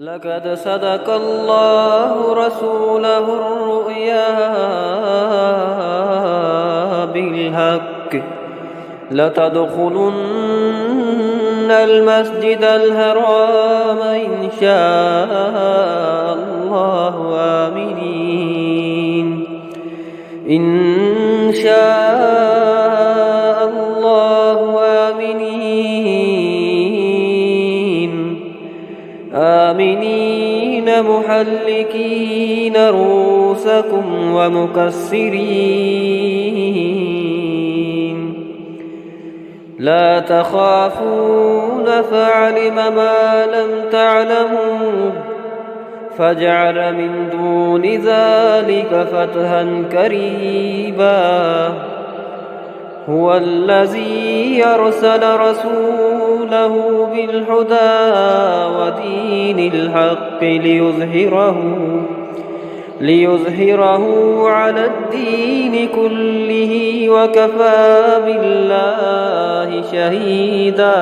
لقد صدق الله رسوله الرؤيا بالحق لتدخلن المسجد الحرام إن شاء الله آمنين إن شاء الله آمنين محلقين رؤوسكم ومقصرين لا تخافون فعلم ما لم تعلموا فجعل من دون ذلك فتحا قريبا هو الذي أرسل رسوله بالهدى ودين الحق ليظهره على الدين كله وكفى بالله شهيدا.